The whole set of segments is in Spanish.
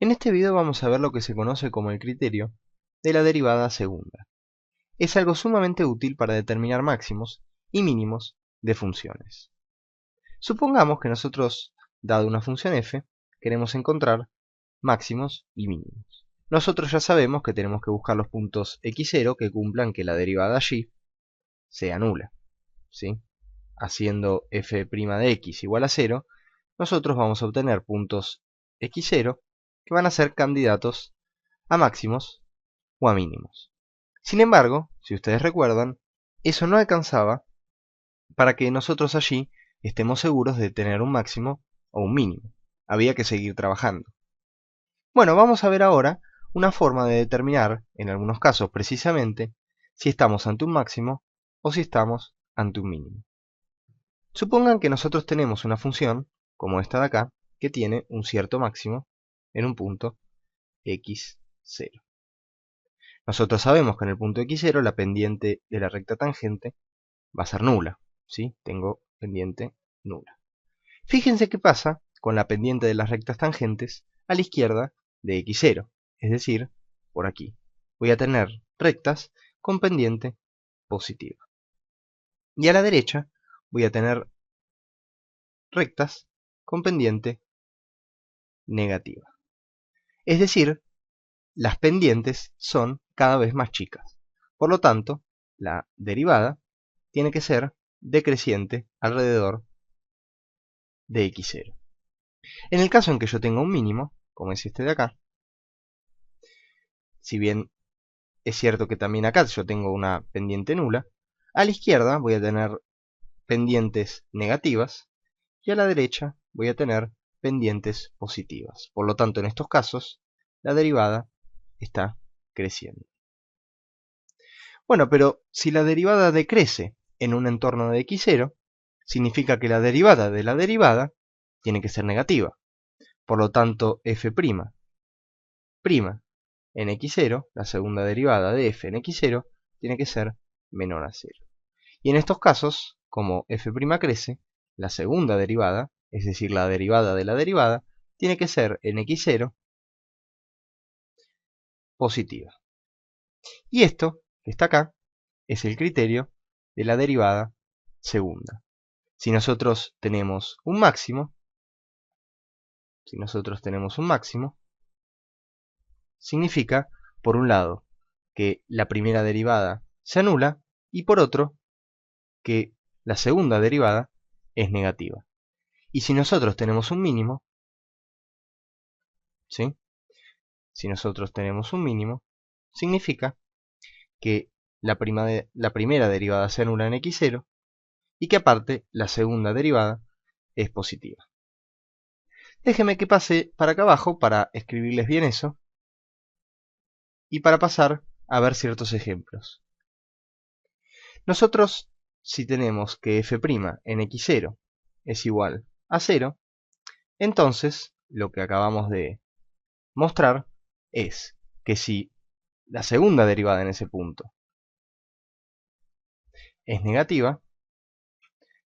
En este video vamos a ver lo que se conoce como el criterio de la derivada segunda. Es algo sumamente útil para determinar máximos y mínimos de funciones. Supongamos que nosotros, dado una función f, queremos encontrar máximos y mínimos. Nosotros ya sabemos que tenemos que buscar los puntos x0 que cumplan que la derivada allí sea nula, ¿sí? Haciendo f' de x igual a 0, nosotros vamos a obtener puntos x0 que van a ser candidatos a máximos o a mínimos. Sin embargo, si ustedes recuerdan, eso no alcanzaba para que nosotros allí estemos seguros de tener un máximo o un mínimo. Había que seguir trabajando. Bueno, vamos a ver ahora una forma de determinar, en algunos casos precisamente, si estamos ante un máximo o si estamos ante un mínimo. Supongan que nosotros tenemos una función, como esta de acá, que tiene un cierto máximo en un punto x0. Nosotros sabemos que en el punto x0 la pendiente de la recta tangente va a ser nula, ¿sí? Tengo pendiente nula. Fíjense qué pasa con la pendiente de las rectas tangentes a la izquierda de x0, es decir, por aquí. Voy a tener rectas con pendiente positiva. Y a la derecha voy a tener rectas con pendiente negativa. Es decir, las pendientes son cada vez más chicas. Por lo tanto, la derivada tiene que ser decreciente alrededor de x0. En el caso en que yo tenga un mínimo, como es este de acá, si bien es cierto que también acá yo tengo una pendiente nula, a la izquierda voy a tener pendientes negativas y a la derecha voy a tener pendientes positivas. Por lo tanto, en estos casos, la derivada está creciendo. Bueno, pero si la derivada decrece en un entorno de x0, significa que la derivada de la derivada tiene que ser negativa. Por lo tanto, f' en x0, la segunda derivada de f en x0, tiene que ser menor a 0. Y en estos casos, como f' crece, la segunda derivada, es decir, la derivada de la derivada, tiene que ser en x0 positiva. Y esto, que está acá, es el criterio de la derivada segunda. Si nosotros tenemos un máximo, significa, por un lado, que la primera derivada se anula y por otro, que la segunda derivada es negativa. Y si nosotros tenemos un mínimo, ¿sí? Si nosotros tenemos un mínimo, significa que la primera derivada se anula en x0 y que aparte la segunda derivada es positiva. Déjenme que pase para acá abajo para escribirles bien eso y para pasar a ver ciertos ejemplos. Nosotros, si tenemos que f' en x0 es igual a 0, entonces lo que acabamos de mostrar es que si la segunda derivada en ese punto es negativa,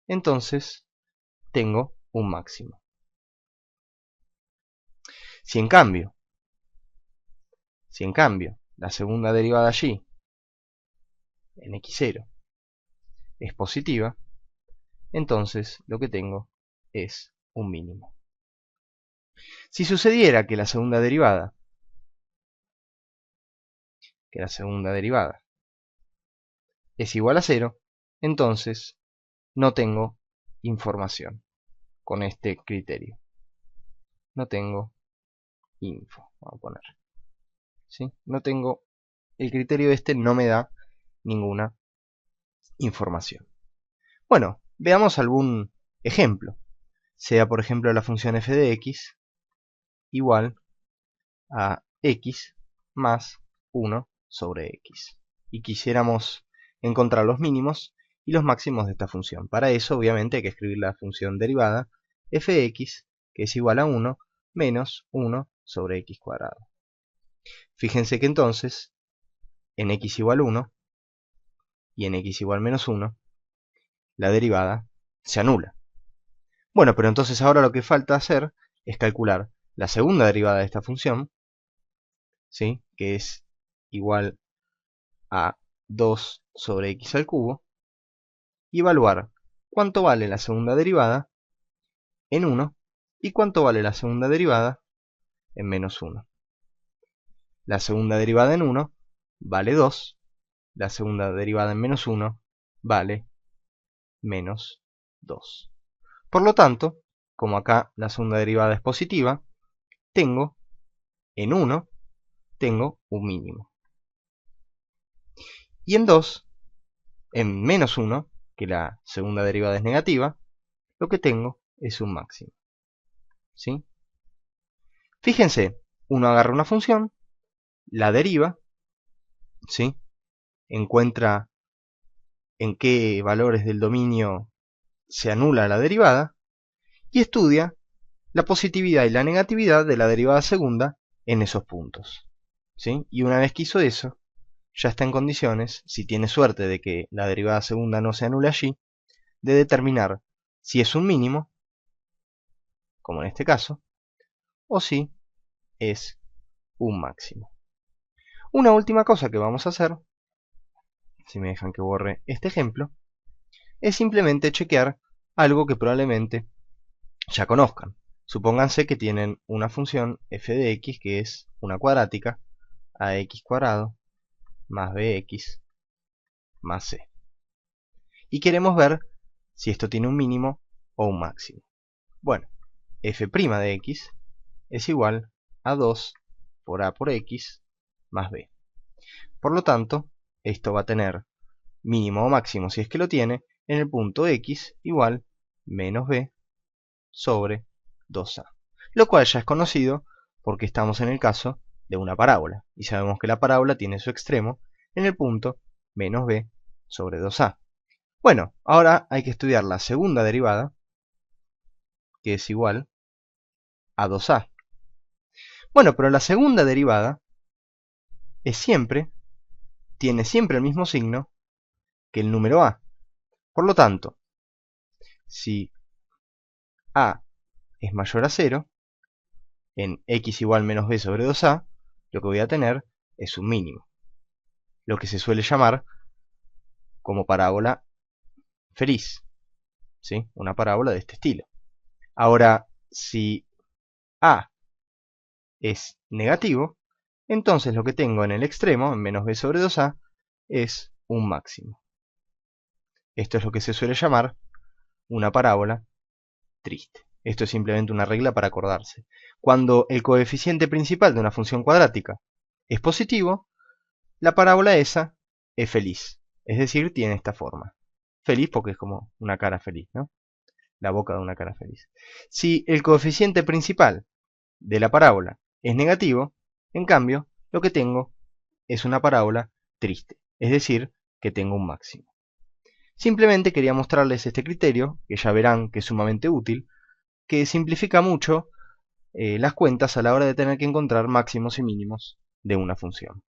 entonces tengo un máximo. Si en cambio la segunda derivada allí en x0 es positiva, entonces lo que tengo es un mínimo. Si sucediera que la segunda derivada es igual a 0, entonces no tengo información con este criterio. No tengo info, vamos a poner. ¿Sí? No tengo, el criterio este no me da ninguna información. Bueno, veamos algún ejemplo. Sea por ejemplo la función f de x igual a x más 1 sobre x. Y quisiéramos encontrar los mínimos y los máximos de esta función. Para eso obviamente hay que escribir la función derivada fx, que es igual a 1 menos 1 sobre x cuadrado. Fíjense que entonces en x igual 1 y en x igual menos 1 la derivada se anula. Bueno, pero entonces ahora lo que falta hacer es calcular la segunda derivada de esta función, ¿sí? Que es igual a 2 sobre x al cubo, y evaluar cuánto vale la segunda derivada en 1 y cuánto vale la segunda derivada en menos 1. La segunda derivada en 1 vale 2, la segunda derivada en menos 1 vale menos 2. Por lo tanto, como acá la segunda derivada es positiva, tengo en 1 tengo un mínimo. Y en 2, en menos 1, que la segunda derivada es negativa, lo que tengo es un máximo. ¿Sí? Fíjense, uno agarra una función, la deriva, ¿sí? Encuentra en qué valores del dominio se anula la derivada y estudia la positividad y la negatividad de la derivada segunda en esos puntos. ¿Sí? Y una vez que hizo eso, ya está en condiciones, si tiene suerte de que la derivada segunda no se anule allí, de determinar si es un mínimo, como en este caso, o si es un máximo. Una última cosa que vamos a hacer, si me dejan que borre este ejemplo, es simplemente chequear algo que probablemente ya conozcan. Supónganse que tienen una función f de x que es una cuadrática, ax cuadrado más bx más c. Y queremos ver si esto tiene un mínimo o un máximo. Bueno, f' de x es igual a 2 por a por x más b. Por lo tanto, esto va a tener mínimo o máximo, si es que lo tiene, en el punto x igual menos b sobre 2a. Lo cual ya es conocido porque estamos en el caso de una parábola. Y sabemos que la parábola tiene su extremo en el punto menos b sobre 2a. Bueno, ahora hay que estudiar la segunda derivada, que es igual a 2a. Bueno, pero la segunda derivada tiene siempre el mismo signo que el número a. Por lo tanto, si a es mayor a 0, en x igual menos b sobre 2a, lo que voy a tener es un mínimo. Lo que se suele llamar como parábola feliz. ¿Sí? Una parábola de este estilo. Ahora, si a es negativo, entonces lo que tengo en el extremo, en menos b sobre 2a, es un máximo. Esto es lo que se suele llamar una parábola triste. Esto es simplemente una regla para acordarse. Cuando el coeficiente principal de una función cuadrática es positivo, la parábola esa es feliz. Es decir, tiene esta forma. Feliz porque es como una cara feliz, ¿no? La boca de una cara feliz. Si el coeficiente principal de la parábola es negativo, en cambio, lo que tengo es una parábola triste. Es decir, que tengo un máximo. Simplemente quería mostrarles este criterio, que ya verán que es sumamente útil, que simplifica mucho las cuentas a la hora de tener que encontrar máximos y mínimos de una función.